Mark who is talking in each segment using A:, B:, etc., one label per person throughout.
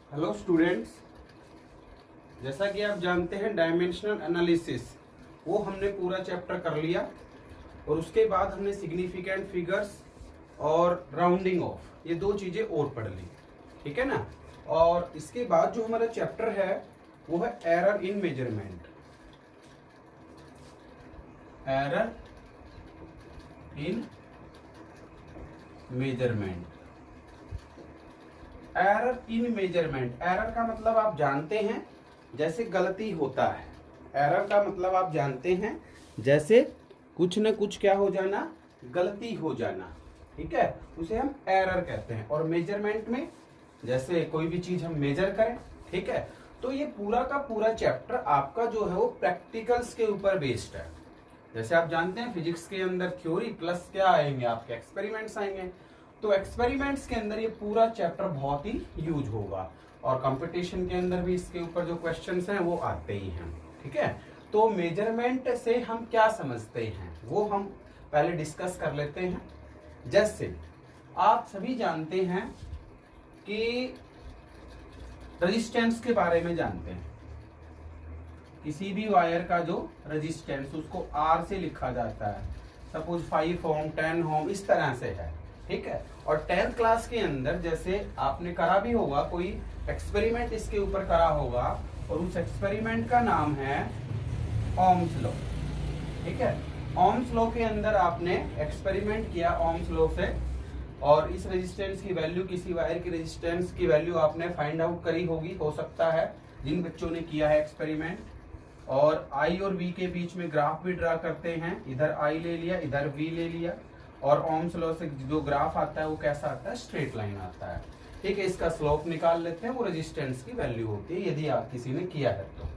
A: Hello students, जैसा कि आप जानते हैं डायमेंशनल एनालिसिस वो हमने पूरा चैप्टर कर लिया और उसके बाद हमने सिग्निफिकेंट फिगर्स और राउंडिंग ऑफ ये दो चीजें और पढ़ ली, ठीक है ना। और इसके बाद जो हमारा चैप्टर है वो है error in measurement. Error in measurement. Error in measurement, error का मतलब आप जानते हैं जैसे गलती होता है। एरर का मतलब आप जानते हैं जैसे कुछ न कुछ क्या हो जाना, गलती हो जाना, ठीक है, उसे हम एरर कहते हैं। और मेजरमेंट में जैसे कोई भी चीज हम मेजर करें, ठीक है। तो ये पूरा का पूरा चैप्टर आपका जो है वो प्रैक्टिकल्स के ऊपर बेस्ड है। जैसे आप जानते हैं फिजिक्स के अंदर थ्योरी प्लस क्या आएंगे, आपके एक्सपेरिमेंट्स आएंगे। तो एक्सपेरिमेंट्स के अंदर ये पूरा चैप्टर बहुत ही यूज होगा और कंपटीशन के अंदर भी इसके ऊपर जो क्वेश्चंस हैं वो आते ही हैं, ठीक है। तो मेजरमेंट से हम क्या समझते हैं वो हम पहले डिस्कस कर लेते हैं। जैसे आप सभी जानते हैं कि रेजिस्टेंस के बारे में जानते हैं। किसी भी वायर का जो रेजिस्टेंस उसको आर से लिखा जाता है। सपोज 5 ओम 10 ओम इस तरह से है, ठीक है। और 10th क्लास के अंदर जैसे आपने करा भी होगा, कोई एक्सपेरिमेंट इसके ऊपर करा होगा और उस एक्सपेरिमेंट का नाम है ओम्स लॉ, ठीक है। ओम्स लॉ के अंदर आपने एक्सपेरिमेंट किया ओम्स लॉ से और इस रेजिस्टेंस की वैल्यू, किसी वायर की रेजिस्टेंस की वैल्यू आपने फाइंड आउट करी होगी, हो सकता है जिन बच्चों ने किया है एक्सपेरिमेंट। और आई और वी के बीच में ग्राफ भी ड्रा करते हैं, इधर आई ले लिया इधर वी ले लिया। और ओम्स लॉ से जो ग्राफ आता है वो कैसा आता है, स्ट्रेट लाइन आता है, ठीक है। इसका स्लोप निकाल लेते हैं, वो रेजिस्टेंस की वैल्यू होती है यदि आप किसी ने किया है। तो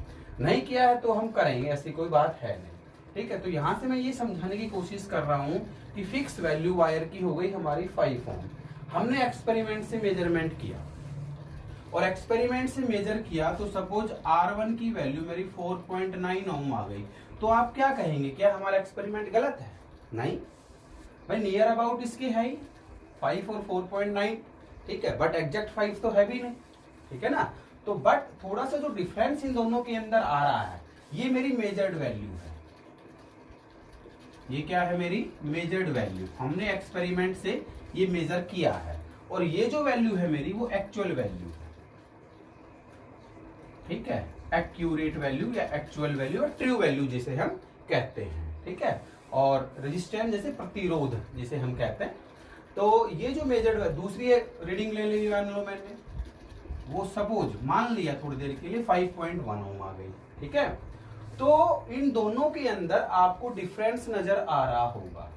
A: नहीं किया है तो हम करेंगे, ऐसी कोई बात है नहीं, ठीक है। तो यहां से मैं ये समझाने की कोशिश कर रहा हूं कि फिक्स वैल्यू वायर की हो गई हमारी 5 ओम। हमने एक्सपेरिमेंट से मेजरमेंट किया और एक्सपेरिमेंट से मेजर किया तो सपोज R1 की वैल्यू मेरी 4.9 ओम आ गई। तो आप क्या कहेंगे, क्या हमारा एक्सपेरिमेंट गलत है? नहीं भाई, नियर अबाउट इसके है ही 5 और 4.9, ठीक है, बट एग्जैक्ट 5 तो है भी नहीं, ठीक है ना। तो बट थोड़ा सा जो डिफरेंस इन दोनों के अंदर आ रहा है ये मेरी मेजर्ड वैल्यू है। ये क्या है, मेरी मेजर्ड वैल्यू। हमने एक्सपेरिमेंट से ये मेजर किया है और ये जो वैल्यू है मेरी वो एक्चुअल वैल्यू है, ठीक है। एक्यूरेट वैल्यू या एक्चुअल वैल्यू और ट्रू वैल्यू जिसे हम कहते हैं, ठीक है। और रेजिस्टेंस जैसे प्रतिरोध जिसे हम कहते हैं। तो ये जो मेजर्ड है, दूसरी रीडिंग ले ली मैंने, वो सपोज मान लिया थोड़ी देर के लिए 5.1 ओम आ गई, ठीक है। तो इन दोनों के अंदर आपको डिफरेंस नजर आ रहा होगा,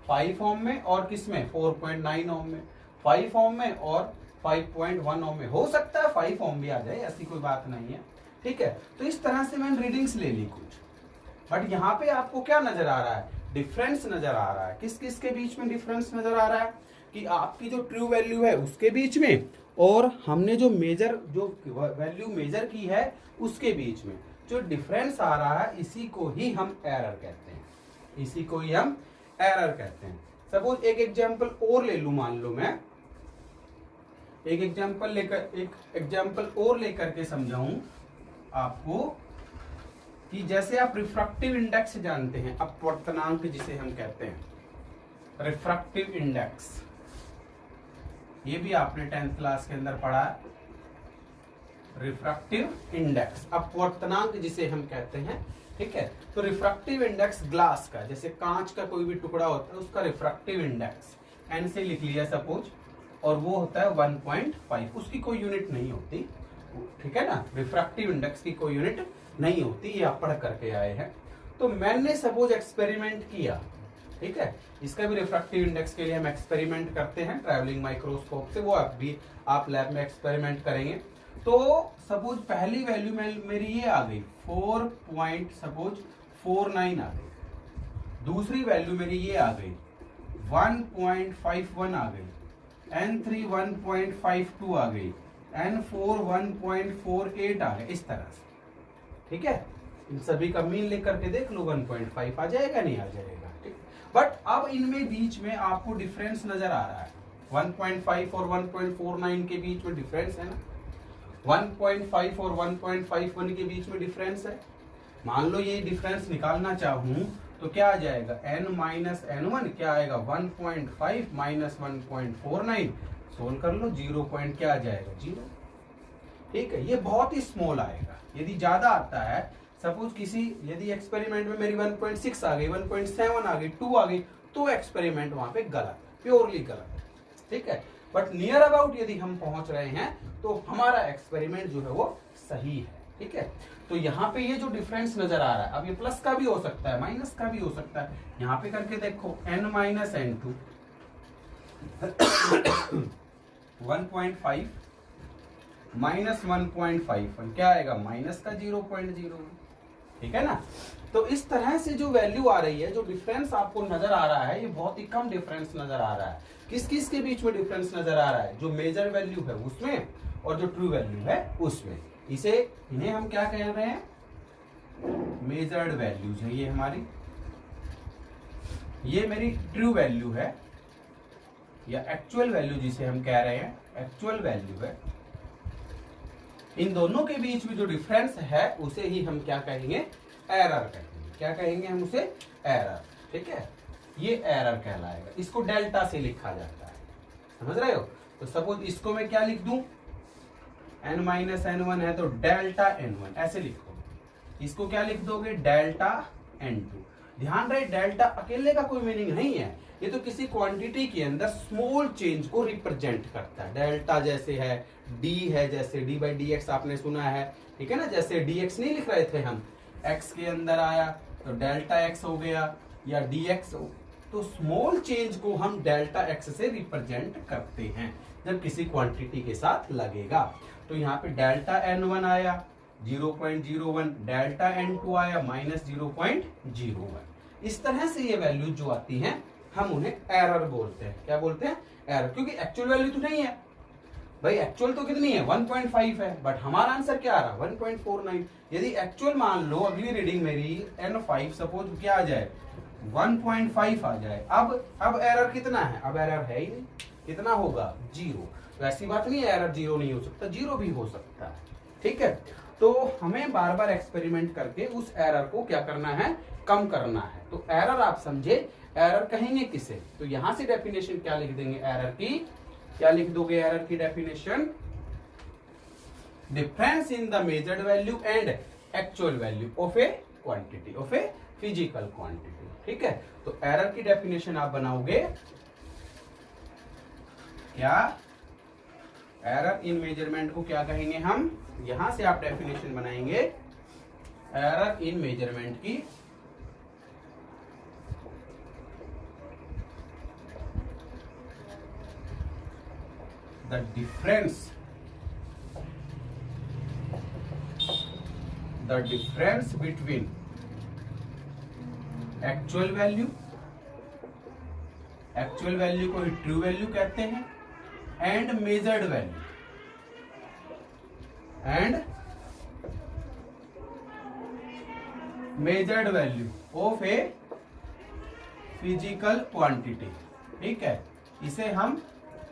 A: 5 ओम में और किसमें, 4.9 ओम में। 5 ओम में और 5.1 ओम में। हो सकता है 5 ओम भी आ जाए, ऐसी कोई बात नहीं है, ठीक है। तो इस तरह से मैंने रीडिंग्स ले ली कुछ, बट यहाँ पे आपको क्या नजर आ रहा है, डिफरेंस नजर आ रहा है। किस किस के बीच में डिफरेंस नजर आ रहा है कि आपकी जो ट्रू वैल्यू है उसके बीच में और हमने जो वैल्यू मेजर की है उसके बीच में जो डिफरेंस आ रहा है, इसी को ही हम एरर कहते हैं, इसी को ही हम एरर कहते हैं। सपोज एक एग्जांपल और ले लूं, मान लो मैं एक एग्जांपल और लेकर के समझाऊं आपको कि जैसे आप रिफ्रैक्टिव इंडेक्स जानते हैं, अपवर्तनांक जिसे हम कहते हैं, रिफ्रैक्टिव इंडेक्स, ये भी आपने 10th क्लास के अंदर पढ़ा है। रिफ्रैक्टिव इंडेक्स अपवर्तनांक जिसे हम कहते हैं, ठीक है। तो रिफ्रैक्टिव इंडेक्स ग्लास का, जैसे कांच का कोई भी टुकड़ा होता है उसका रिफ्रैक्टिव इंडेक्स एन से लिख लिया सपोज, और वो होता है 1.5। उसकी कोई यूनिट नहीं होती, ठीक है ना। रिफ्रैक्टिव इंडेक्स की कोई यूनिट नहीं होती, ये आप पढ़ करके आए हैं। तो मैंने सपोज एक्सपेरिमेंट किया, ठीक है। इसका भी रिफ्रैक्टिव इंडेक्स के लिए हम एक्सपेरिमेंट करते हैं ट्रैवलिंग माइक्रोस्कोप से, वो आप लैब में एक्सपेरिमेंट करेंगे। तो सपोज पहली वैल्यू मेरी ये आ गई 4.49 आ गई। दूसरी वैल्यू मेरी ये आ गई 1.51 आ गई। N3 1.52 आ गई। N4 1.48 आ गया, इस तरह से, ठीक है। इन सभी का मीन लेकर के देख लो, 1.5 आ जाएगा, नहीं आ जाएगा, ठीक। बट अब इनमें बीच में आपको डिफरेंस नजर आ रहा है, 1.5 और 1.49 के बीच में डिफरेंस है ना। 1.5 और 1.51 के बीच में डिफरेंस है। मान लो ये डिफरेंस निकालना चाहूं तो क्या आ जाएगा, n माइनस n1 क्या आएगा 1.5 माइनस 1.49, सोल्व कर लो, 0 पॉइंट क्या आ जाएगा 0। ठीक है, ये बहुत ही स्मॉल आएगा। यदि ज्यादा आता है, सपोज किसी यदि एक्सपेरिमेंट में मेरी 1.6 आ गई, 1.7 आ गई, 2 आ गई, तो एक्सपेरिमेंट वहां पे गलत है, प्योरली गलत है। ठीक है, बट नियर अबाउट यदि हम पहुंच रहे हैं तो हमारा एक्सपेरिमेंट जो है वो सही है। ठीक है, तो यहाँ पे ये जो डिफरेंस नजर आ रहा है, अब ये प्लस का भी हो सकता है, माइनस का भी हो सकता है। यहाँ पे करके देखो n माइनस n2 1.5 माइनस 1.51 क्या आएगा, माइनस का 0.01। ठीक है ना, तो इस तरह से जो वैल्यू आ रही है, जो डिफरेंस आपको नजर आ रहा है, ये बहुत ही कम डिफरेंस नजर आ रहा है। किस किस के बीच में डिफरेंस नजर आ रहा है, जो मेजर वैल्यू है उसमें और जो ट्रू वैल्यू है उसमें। इन्हें हम क्या कह रहे हैं, मेजर्ड वैल्यूज है। ये हमारी, ये मेरी ट्रू वैल्यू है या एक्चुअल वैल्यू जिसे हम कह रहे हैं, एक्चुअल वैल्यू है। इन दोनों के बीच में जो डिफरेंस है उसे ही हम क्या कहेंगे, एरर कहेंगे। क्या कहेंगे हम उसे, एरर। ठीक है, ये एरर कहलाएगा। इसको डेल्टा से लिखा जाता है, समझ रहे हो। तो सपोज इसको मैं क्या लिख दूं, n माइनस n1 है तो डेल्टा n1 ऐसे लिखो। इसको क्या लिख दोगे, डेल्टा n2। ध्यान रहे, डेल्टा अकेले का कोई मीनिंग नहीं है, ये तो किसी क्वांटिटी के अंदर स्मॉल चेंज को रिप्रेजेंट करता है। डेल्टा जैसे है, d है, जैसे d बाई डी एक्स आपने सुना है। ठीक है ना, जैसे dx नहीं लिख रहे थे हम, x के अंदर आया तो डेल्टा x हो गया या dx हो। तो स्मॉल चेंज को हम डेल्टा x से रिप्रेजेंट करते हैं जब किसी क्वांटिटी के साथ लगेगा। तो यहाँ पे डेल्टा n1 आया 0.01, डेल्टा n2 आया माइनस 0.01। इस तरह से ये वैल्यू जो आती हैं हम उन्हें एरर बोलते हैं। क्या बोलते हैं, एरर, क्योंकि एक्चुअल वैल्यू तो नहीं है भाई। एक्चुअल तो कितनी है, 1.5 है, बट हमारा आंसर क्या आ रहा है 1.49। यदि एक्चुअल मान लो अगली रीडिंग मेरी n5 सपोज क्या आ जाए 1.5 आ जाए, अब एरर कितना है, अब एरर है ही नहीं, कितना होगा 0। तो ऐसी बात नहीं है एरर 0 नहीं हो सकता, 0 भी हो सकता है। ठीक है, तो हमें बार बार एक्सपेरिमेंट करके उस एरर को क्या करना है, कम करना है। तो एरर आप समझे, एरर कहेंगे किसे, तो यहां से डेफिनेशन क्या लिख देंगे एरर की, क्या लिख दोगे एरर की definition, difference in the measured value and actual value of a quantity, of a physical quantity. ठीक है, तो एरर की डेफिनेशन आप बनाओगे क्या, एरर इन मेजरमेंट को क्या कहेंगे हम, यहां से आप डेफिनेशन बनाएंगे एरर इन मेजरमेंट की, the difference between actual value, actual value को ही ट्रू वैल्यू कहते हैं, and measured value, and measured value of a physical quantity. ठीक है, इसे हम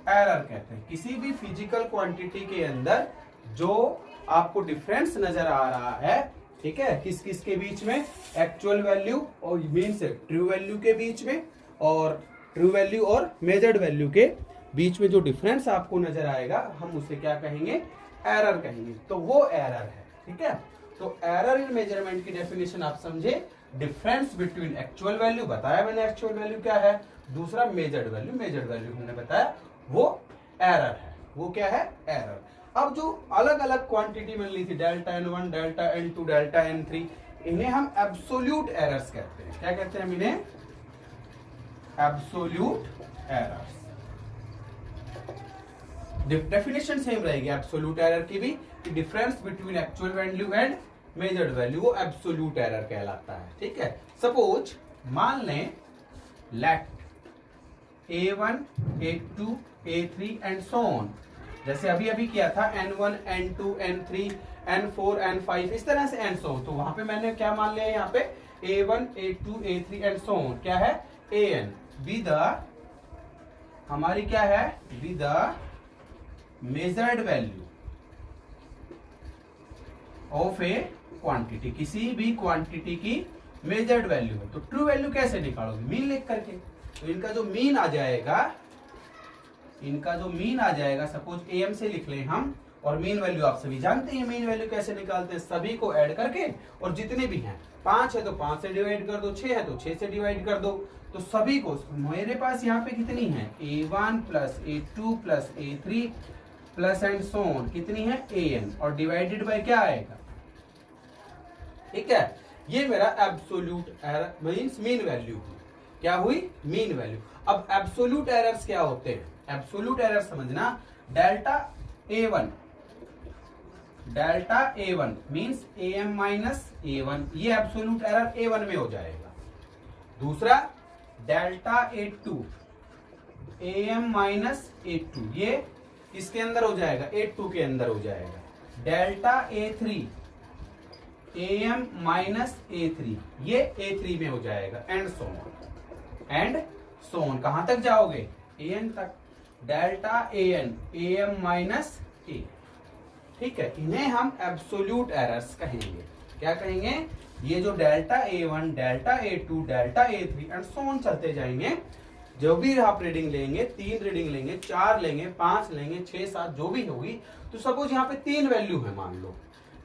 A: एरर कहते हैं। किसी भी फिजिकल क्वांटिटी के अंदर जो आपको डिफरेंस नजर आ रहा है, ठीक है, किस किस के बीच में, एक्चुअल वैल्यू और मीन्स ट्रू वैल्यू के बीच में, और ट्रू वैल्यू और मेजर्ड वैल्यू के बीच में जो डिफरेंस आपको नजर आएगा हम उसे क्या कहेंगे, एरर कहेंगे। तो वो एरर है। ठीक है, तो एरर इन मेजरमेंट की डेफिनेशन आप समझे, डिफरेंस बिटवीन एक्चुअल वैल्यू, बताया मैंने एक्चुअल वैल्यू क्या है, दूसरा मेजर्ड वैल्यू, मेजर्ड वैल्यू हमने बताया वो एरर है। वो क्या है, एरर। अब जो अलग अलग क्वांटिटी मिल रही थी, delta n1, delta n2, delta n3, इन्हें हम एब्सोल्यूट एरर्स कहते हैं। क्या कहते हैं हम इन्हें, एब्सोल्यूट एरर्स। डेफिनेशन सेम रहेगी एब्सोल्यूट एरर की भी, कि difference between actual value and measured value, वो एब्सोल्यूट एरर कहलाता है। ठीक है, सपोज मान लें late A1, A2, A3 and so on, जैसे अभी अभी किया था N1, N2, N3, N4, N5, इस तरह से एंड सो ऑन। तो वहां पे मैंने क्या मान लिया यहाँ पे A1, A2, A3 and so on, क्या है AN, विद हमारी क्या है, with measured value, of a quantity, किसी भी क्वांटिटी की मेजर्ड वैल्यू है। तो ट्रू वैल्यू कैसे निकालोगे? मीन लिख करके। तो इनका जो मीन आ जाएगा, सपोज एम से लिख लें हम, और मीन वैल्यू आप सभी जानते हैं मीन वैल्यू कैसे निकालते हैं, सभी को ऐड करके, और जितने भी हैं 5 है तो 5 से डिवाइड कर दो, 6 है तो 6 से डिवाइड कर दो। तो सभी को, मेरे पास यहाँ पे कितनी है, A1 plus A2 plus A3 plus and so on, कितनी है AN, और डिवाइडेड बाय क्या आएगा, ठीक है। ये मेरा absolute error means mean value हुई। क्या हुई? Mean value. अब एब्सोल्यूट एरर्स क्या होते हैं? एब्सोल्यूट एरर समझना, delta A1 means AM minus A1, ये एब्सोल्यूट एरर A1 में हो जाएगा। दूसरा delta A2 AM minus A2, ये किसके अंदर हो जाएगा, A2 के अंदर हो जाएगा। Delta A3 AM minus A3, ये A3 में हो जाएगा, एंड सो ऑन। कहां तक जाओगे? AN तक। Delta AN AM minus A, ठीक है। इन्हें हम एब्सोल्यूट एरर्स कहेंगे। क्या कहेंगे? ये जो delta A1, delta A2, delta A3 and so on चलते जाएंगे। जो भी आप रीडिंग लेंगे, 3 रीडिंग लेंगे, 4 लेंगे, 5 लेंगे, 6, 7 जो भी होगी, तो सपोज यहाँ पे 3 वैल्यू है मान लो,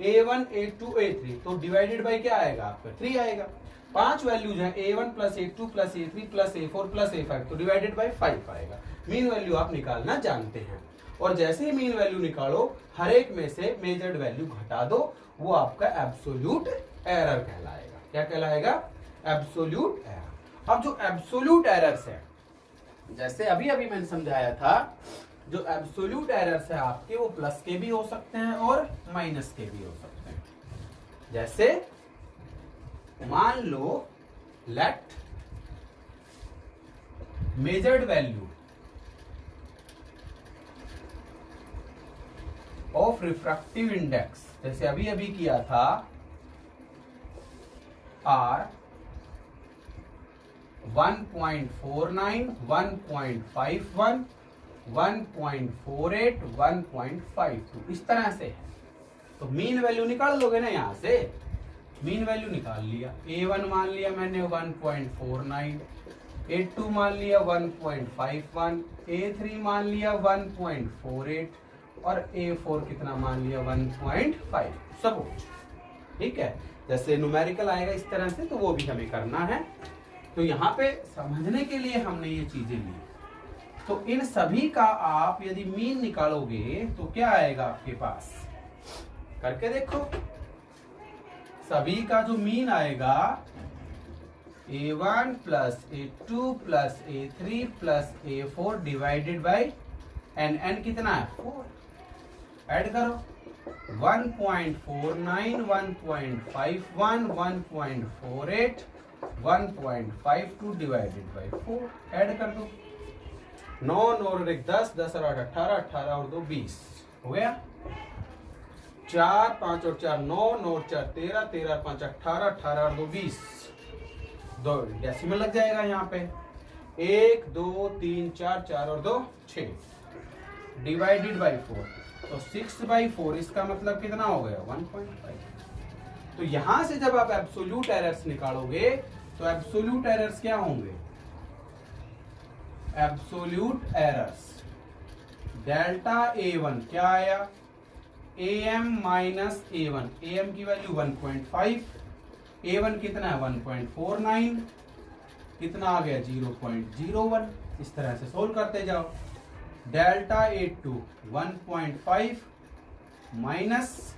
A: A1, A2, A3, तो डिवाइडेड बाय क्या आएगा आपका, 3 आएगा। 5 वैल्यूज है, A1 plus A2 plus A3 plus A4 plus A5, तो डिवाइडेड बाय 5 आएगा। मीन वैल्यू आप निकालना जानते हैं, और जैसे ही मीन वैल्यू निकालो, हर एक में से मेजर्ड वैल्यू घटा दो, वो आपका एब्सोल्यूट एरर कहलाएगा। क्या कहलाएगा? Absolute error. अब जो एब्सोल्यूट एरर्स है, जैसे अभी मैंने समझाया था, जो एब्सोल्यूट एरर्स है आपके, वो प्लस के भी हो सकते हैं और माइनस के भी हो सकते हैं। जैसे मान लो, let measured value of refractive index, जैसे अभी किया था, आर 1.49, 1.51, 1.48, 1.52, इस तरह से है। तो मीन वैल्यू निकाल लोगे ना, यहां से मीन वैल्यू निकाल लिया। A1 मान लिया मैंने 1.49, A2 मान लिया 1.51, A3 मान लिया 1.48, और A4 कितना मान लिया, 1.5, सपोज, ठीक है। जैसे न्यूमेरिकल आएगा इस तरह से, तो वो भी हमें करना है। तो यहाँ पे समझने के लिए हमने ये चीजें ली। तो इन सभी का आप यदि मीन निकालोगे तो क्या आएगा आपके पास, करके देखो। सभी का जो मीन आएगा, A1 plus A2 plus A3 plus A4 divided by n कितना है, 4। ऐड करो, 1.49, 1.51, 1.48, 1.52 डिवाइडेड बाई 4, ऐड कर दो। 9 और 1 10, 10 और 8 18, 18 और 2 20, हो गया। 4 5 और 4 9, 9 और 4 13, 13 और 5 18, 18 और 2 20, 2 डेसिमल लग जाएगा यहाँ पे। 1 2 3 4, 4 और 2 6, डिवाइडेड बाई 4, तो 6/4, इसका मतलब कितना हो गया, 1.5। तो यहां से जब आप एब्सोल्यूट एरर्स निकालोगे, तो एब्सोल्यूट एरर्स क्या होंगे, एब्सोल्यूट एरर्स डेल्टा A1 क्या आया, AM माइनस A1, AM की वैल्यू 1.5, A1 कितना है 1.49, कितना आ गया 0.01, इस तरह से सोल्व करते जाओ। Delta A2 1.5 minus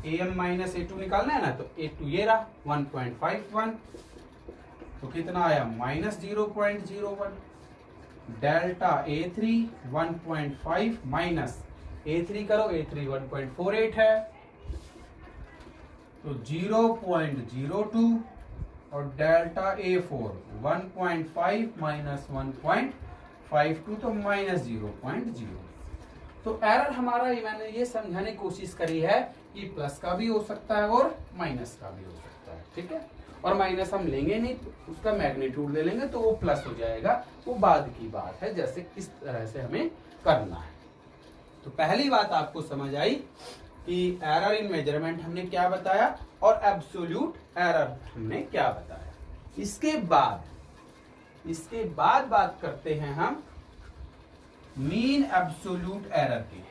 A: AM minus A2 निकालना है ना, तो A2 ये रहा 1.51, तो कितना आया minus 0.01। Delta A3 1.5 minus A3 करो, A3 1.48 है, तो 0.02, और डेल्टा A4 1.5 माइनस 1.52, तो माइनस 0.0। तो एरर हमारा, मैंने ये समझाने की कोशिश करी है कि प्लस का भी हो सकता है और माइनस का भी हो सकता है, ठीक है। और माइनस हम लेंगे नहीं, उसका मैग्नीट्यूड ले लेंगे तो वो प्लस हो जाएगा, वो बाद की बात है, जैसे किस तरह से हमें करना है। तो पहली बात आपको समझ आई कि एरर इन मेजरमेंट हमने क्या बताया और एब्सोल्यूट एरर हमने क्या बताया। इसके बाद बात करते हैं हम मीन एब्सोल्यूट एरर की।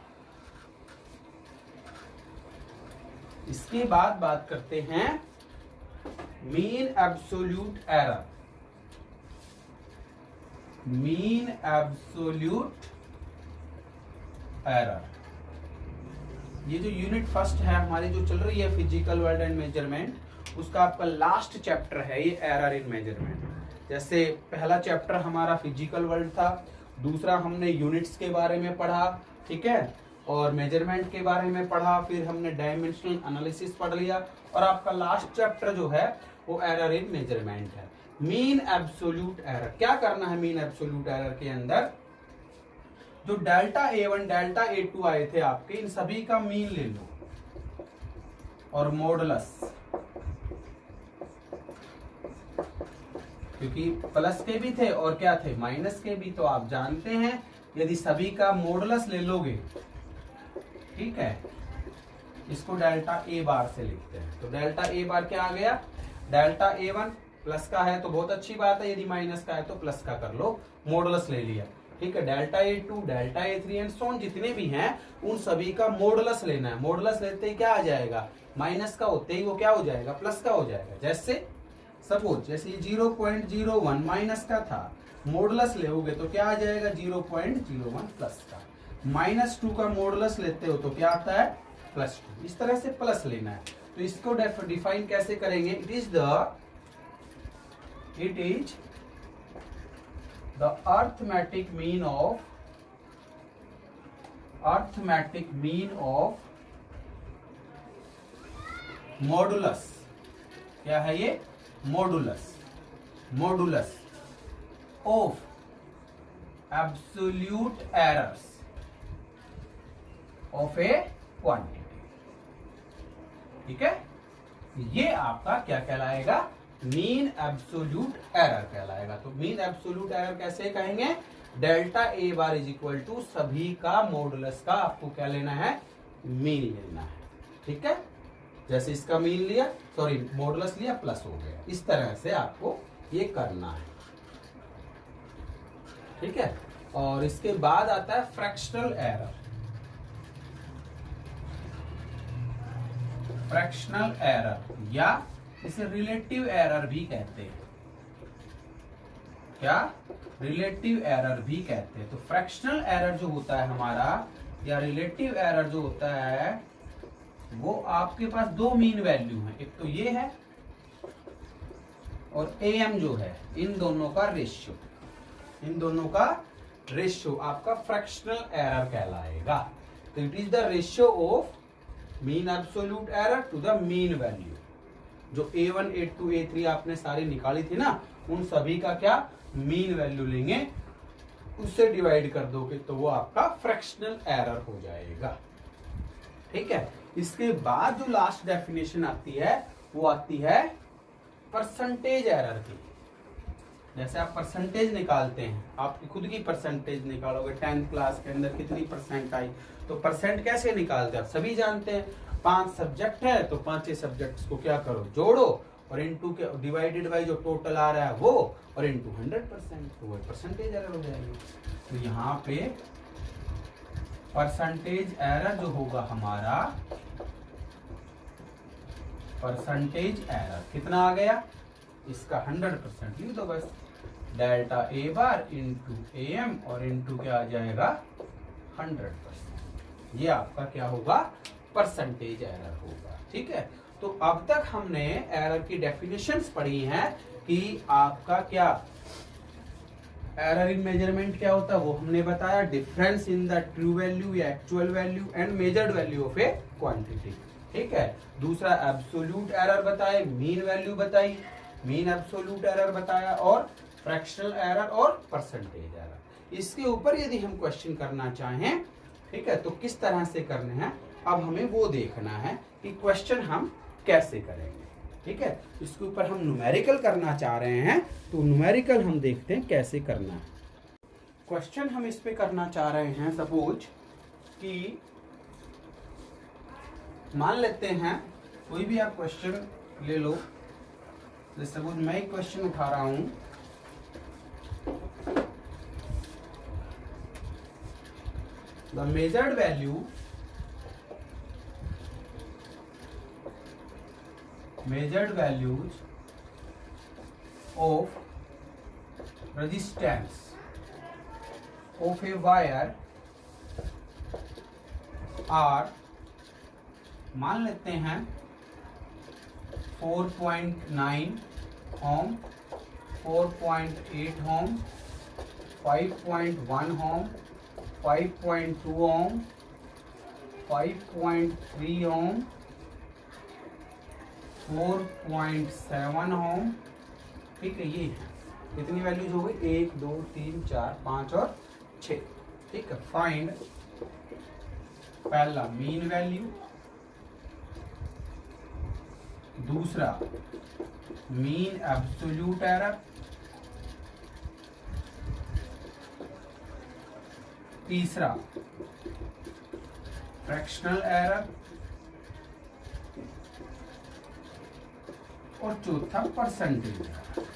A: इसके बाद बात करते हैं mean absolute error. Mean absolute error, ये जो यूनिट फर्स्ट है हमारी जो चल रही है फिजिकल वर्ल्ड एंड मेजरमेंट, उसका आपका लास्ट चैप्टर है ये एरर इन मेजरमेंट। जैसे पहला चैप्टर हमारा फिजिकल वर्ल्ड था, दूसरा हमने यूनिट्स के बारे में पढ़ा, ठीक है, और मेजरमेंट के बारे में पढ़ा, फिर हमने डायमेंशनल एनालिसिस पढ़ लिया, और आपका लास्ट चैप्टर जो है वो एरर इन मेजरमेंट है। मीन एब्सोल्यूट एरर, क्या करना है मीन एब्सोल्यूट एरर के अंदर, जो डेल्टा A1 डेल्टा A2 आए थे आपके, इन सभी का मीन ले लो और मॉडुलस, क्योंकि प्लस के भी थे और क्या थे माइनस के भी, तो आप जानते हैं यदि सभी का मॉडुलस ले लोगे, ठीक है, इसको डेल्टा A बार से लिखते हैं। तो डेल्टा A बार क्या आ गया, डेल्टा A1 प्लस का है तो बहुत अच्छी बात है, यदि माइनस का है तो प्लस का कर लो, मॉडुलस ले लिया, ठीक है। Delta A2 delta A3 and so on जितने भी हैं उन सभी का मॉडुलस लेना है। मॉडुलस लेते ही क्या आ जाएगा, माइनस का होते ही वो क्या हो जाएगा, प्लस का हो जाएगा। जैसे सपोज जैसे 0.01 माइनस का था, मॉडुलस लेोगे तो क्या आ जाएगा 0.01 प्लस का। -2 का मॉडुलस लेते हो तो क्या आता है +2। इस तरह से प्लस लेना है। तो इसको डिफाइन कैसे करेंगे, it is the arithmetic mean of modulus। क्या है ये, modulus of absolute errors of a quantity, ठीक है। ये आपका क्या कहलाएगा, मीन एब्सोल्यूट एरर कहलाएगा। तो मीन एब्सोल्यूट एरर कैसे कहेंगे, delta A bar is equal to सभी का मॉडुलस का आपको क्या लेना है, मीन लेना है, ठीक है। जैसे इसका मीन लिया, सॉरी मॉडुलस लिया, प्लस हो गया, इस तरह से आपको ये करना है, ठीक है। और इसके बाद आता है फ्रैक्शनल एरर। फ्रैक्शनल एरर या इसे रिलेटिव एरर भी कहते हैं। क्या, रिलेटिव एरर भी कहते हैं। तो फ्रैक्शनल एरर जो होता है हमारा, या रिलेटिव एरर जो होता है, वो आपके पास दो मीन वैल्यू है, एक तो ये है और AM जो है, इन दोनों का रेशियो आपका फ्रैक्शनल एरर कहलाएगा। तो it is the ratio of mean absolute error to the mean value. जो A1 A2 A3 आपने सारी निकाली थी ना, उन सभी का क्या मीन वैल्यू लेंगे, उससे डिवाइड कर दोगे तो वो आपका फ्रैक्शनल एरर हो जाएगा, ठीक है। इसके बाद जो लास्ट डेफिनेशन आती है वो आती है परसेंटेज एरर की। जैसे आप परसेंटेज निकालते हैं, आपकी खुद की परसेंटेज निकालोगे, 10th क्लास के अंदर कितनी परसेंट आई, तो परसेंट कैसे निकालते हैं आप सभी जानते हैं। 5 सब्जेक्ट है तो 5 सब्जेक्ट्स को क्या करो, जोड़ो, और इनटू के डिवाइडेड बाई जो टोटल आ रहा है वो, और इनटू 100%, तो वो परसेंटेज एरर हो जाएगी। तो यहाँ पे परसेंटेज एरर जो होगा हमारा, परसेंटेज एरर कितना आ गया, इसका 100% लिख दो बस, delta A bar into AM और इंटू क्या आ जाएगा 100%। ये आपका क्या होगा, परसेंटेज एरर होगा, ठीक है। तो अब तक हमने एरर की डेफिनेशंस पढ़ी हैं कि आपका क्या एरर इन मेजरमेंट क्या होता है, वो हमने बताया, difference in the true value या actual value and measured value of a quantity, ठीक है। दूसरा एब्सोल्यूट एरर बताए, मीन वैल्यू बताई, मीन एब्सोल्यूट एरर बताया, और फ्रैक्शनल एरर और परसेंटेज एरर। इसके ऊपर यदि हम क्वेश्चन करना चाहें, ठीक है, तो किस तरह से करने हैं, अब हमें वो देखना है कि क्वेश्चन हम कैसे करेंगे, ठीक है। इसके ऊपर हम न्यूमेरिकल करना चाह रहे हैं, तो न्यूमेरिकल हम देखते हैं कैसे करना है। क्वेश्चन हम इस पे करना चाह रहे हैं, सपोज कि मान लेते हैं कोई भी आप क्वेश्चन ले लो, जैसे सपोज मैं एक क्वेश्चन उठा रहा हूं, the measured values of resistance of a wire are, मान लेते हैं 4.9 ओम, 4.8 ओम, 5.1 ओम, 5.2 ओम, 5.3 ओम, 4.7 ओम। ठीक है, ये है कितनी वैल्यूज हो गई, 1 2 3 4 5 और 6। ठीक है, फाइंड पहला मीन वैल्यू, दूसरा मीन एब्सोल्यूट एरर, तीसरा फ्रैक्शनल एरर और चौथा परसेंटेज एरर।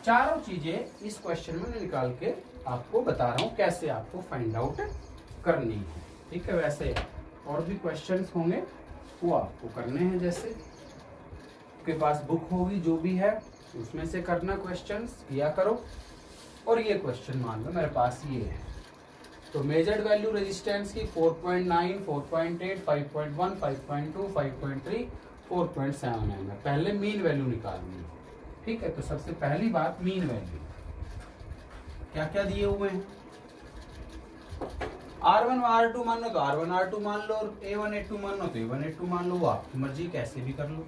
A: चारों चीजें इस क्वेश्चन में निकाल के आपको बता रहा हूं कैसे आपको फाइंड आउट करनी है। ठीक है, वैसे और भी क्वेश्चंस होंगे वो आपको करने हैं, जैसे आपके पास बुक होगी जो भी है उसमें से करना, क्वेश्चंस किया करो। और ये क्वेश्चन मान लो मेरे पास ये है, तो मेजर्ड वैल्यू रेजिस्टेंस की 4.9, 4.8, 5.1, 5.2, 5.3, 4.7 है। पहले मीन वैल्यू निकालनी है। ठीक है, तो सबसे पहली बात मीन वैल्यू क्या क्या दिए हुए हैं, R1 R2 मान लो तो R1 R2 मान लो, और A1 A2 मान लो तो A1 A2 मान लो, वो आपकी मर्जी कैसे भी कर लो।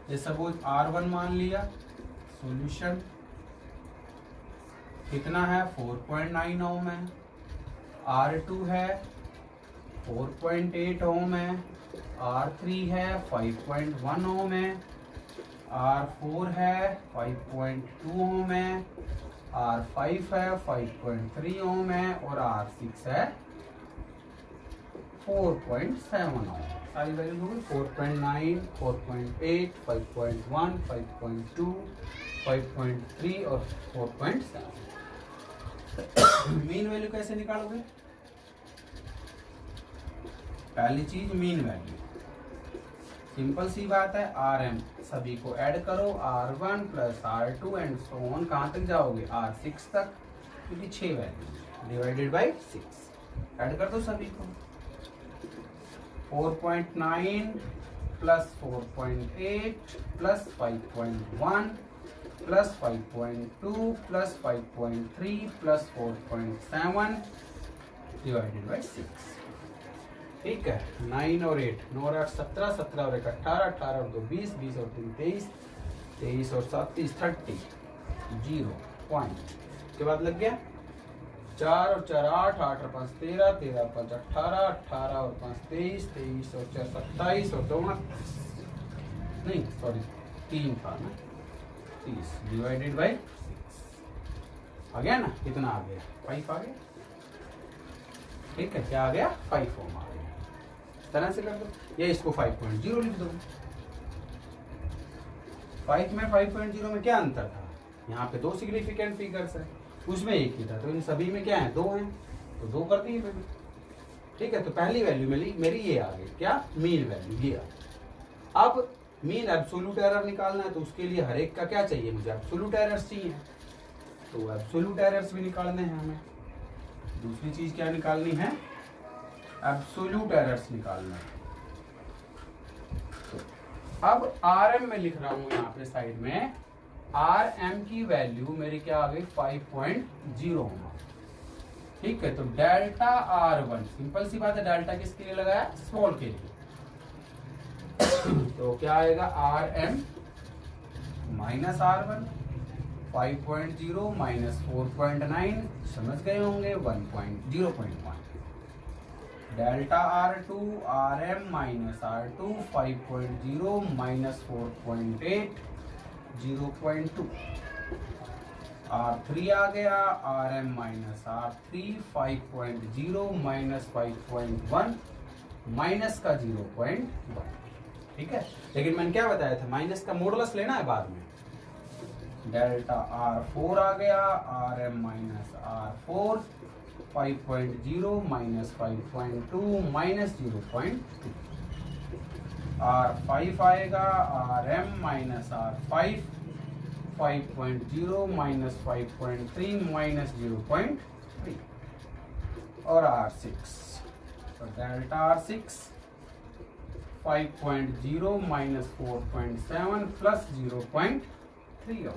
A: जैसे सपोज R1 मान लिया, सॉल्यूशन कितना है 4.9 ओम है, R2 है 4.8 ओम है, R3 है 5.1 ओम है, R4 है 5.2 ओम है, R5 है 5.3 ओम है और R6 है 4.7 ओम। सारी वैल्यू होगी 4.9, 4.8, 5.1, 5.2, 5.3 और 4.7। मीन वैल्यू कैसे निकालोगे, पहली चीज मीन वैल्यू, सिंपल सी बात है, RM सभी को ऐड करो, R1 plus R2 and so on, कहां तक जाओगे R6 तक, क्योंकि 6 वैल्यू डिवाइडेड बाय 6, ऐड कर दो सभी को। 4.9 plus 4.8 plus 5.1 plus 5.2 plus 5.3 plus 4.7 divided by 6। ठीक है, 9 और 8, 9 और 8 17, 17 और 1 18, 18 और 2 20, 20 और 3 23, 23 और 7 30, 30, 0 पॉइंट के बाद लग गया 4 और 4 8, 8 और 5 13, 13 और 5 18, 18 और 5 23, 23 और 4 27 और 2 नहीं सॉरी 3 था ना 30 डिवाइडेड बाई 6 आ गया ना, कितना आ गया 5 आ गया। ठीक है, क्या आ गया 5 ओम आ गया। तरह से कर दो, या इसको 5.0 लिख दो। 5 में 5.0 में क्या अंतर था, यहाँ पे 2 सिग्निफिकेंट फिगर्स है, उसमें एक ही था, तो इन सभी में क्या है 2 हैं, तो 2 कर दिए मैंने। ठीक है, तो पहली वैल्यू मेरी ये आ गई, क्या मीन वैल्यू ये आ गई। अब मीन एब्सोल्यूट एरर निकालना है, तो उसके लिए हर एक का क्या चाहिए, मुझे एब्सोल्यूट एरर्स चाहिए, तो एब्सोल्यूट एरर्स भी निकालने हैं हमें। दूसरी चीज क्या निकालनी है, एब्सोल्यूट एरर्स निकालना है। अब RM में लिख रहा हूं यहाँ पे साइड में, RM की वैल्यू मेरी क्या आ गई 5.0 होना। ठीक है, तो डेल्टा R1, सिंपल सी बात है, डेल्टा किसके लिए लगाया, स्मॉल के लिए, तो क्या आएगा RM माइनस R1, 5.0 माइनस 4.9 समझ गए होंगे 1.0.1, delta R2 RM minus R2 5.0 minus 4.8 0.2, R3 आ गया RM minus R3 5.0 minus 5.1 minus का 0.1, ठीक है। लेकिन मैंने क्या बताया था, माइनस का मॉडुलस लेना है बाद में। डेल्टा R4 आ गया, RM minus R4, 5.0 minus 5.2 minus 0.2, R5 आएगा, RM minus R5, 5.0 minus 5.3 minus 0.3, और R6, तो डेल्टा R6 5.0 माइनस 4.7 प्लस 0.3।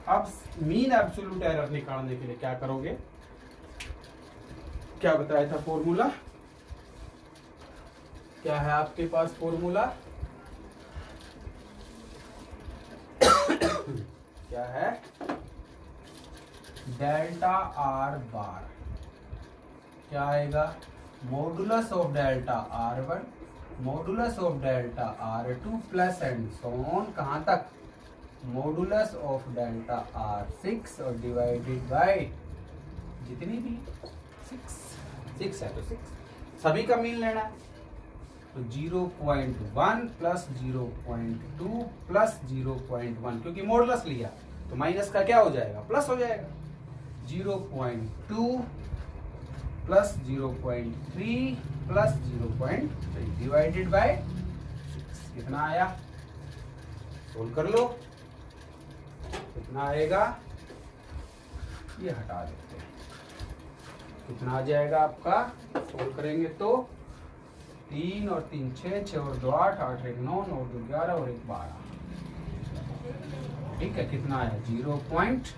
A: अब मीन एब्सोल्यूट एरर निकालने के लिए क्या करोगे, क्या बताया था फॉर्मूला, क्या है आपके पास फॉर्मूला, क्या है, डेल्टा आर बार क्या आएगा, modulus of delta R1 modulus of delta R2 plus and so on, कहां तक, मॉडुलस ऑफ डेल्टा R6 और डिवाइडेड बाय जितनी भी 6 है तो 6, सभी का मीन लेना है। तो 0.1 प्लस 0.2 प्लस 0.1, क्योंकि मॉडुलस लिया तो माइनस का क्या हो जाएगा, प्लस हो जाएगा। 0.2 प्लस 0.3 प्लस 0.3 डिवाइडेड बाय 6, कितना आया, सोल्व कर लो, कितना आएगा, ये हटा देते हैं, कितना आ जाएगा आपका, सोल्व करेंगे तो 3 और 3 6, 6 और 2 8, 8 और 1 9, 9 और 2 11 और 1 12, ठीक है। कितना आया, 0.2,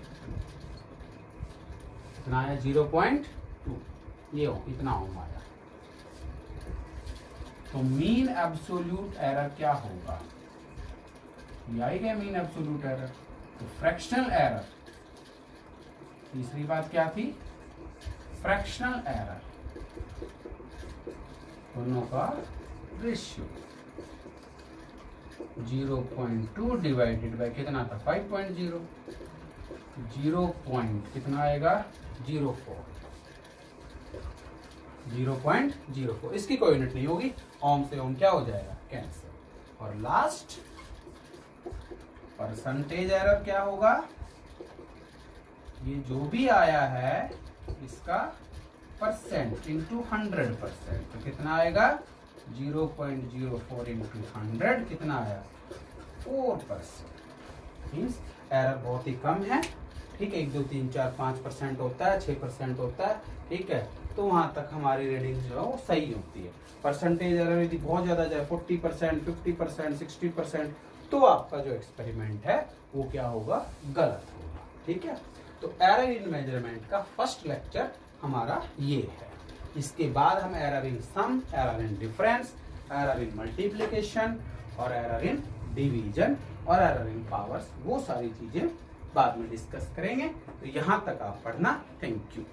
A: कितना आया 0.2, ये हो इतना हो आया। तो मीन एब्सोल्यूट एरर क्या होगा, ये आएगा मीन एब्सोल्यूट एरर। तो फ्रैक्शनल एरर, तीसरी बात क्या थी, फ्रैक्शनल एरर, दोनों का रेशियो 0.2 डिवाइडेड बाय कितना था 5.0, कितना आएगा 0.04, इसकी कोई यूनिट नहीं होगी, ओम से ओम क्या हो जाएगा, कैंसिल। और लास्ट परसेंटेज एरर क्या होगा, ये जो भी आया है इसका परसेंट इंटू 100%, तो कितना आएगा 0.04 इंटू 100, कितना आया 4%। मीन्स एरर बहुत ही कम है, ठीक है। 1 2 3 4 5% होता है, 6% होता है, ठीक है। तो वहां तक हमारी रीडिंग जो है वो सही होती है। परसेंटेज एरर यदि बहुत ज्यादा जाए 40%, 50%, 60%, तो आपका जो एक्सपेरिमेंट है वो क्या होगा, गलत होगा, ठीक है। तो एरर इन मेजरमेंट का फर्स्ट लेक्चर हमारा ये है। इसके बाद हम error in sum, error in difference, error in multiplication और एरर इन डिवीजन और एरर इन पावर्स, वो सारी चीजें बाद में डिस्कस करेंगे। तो यहां तक आप पढ़ना। Thank you.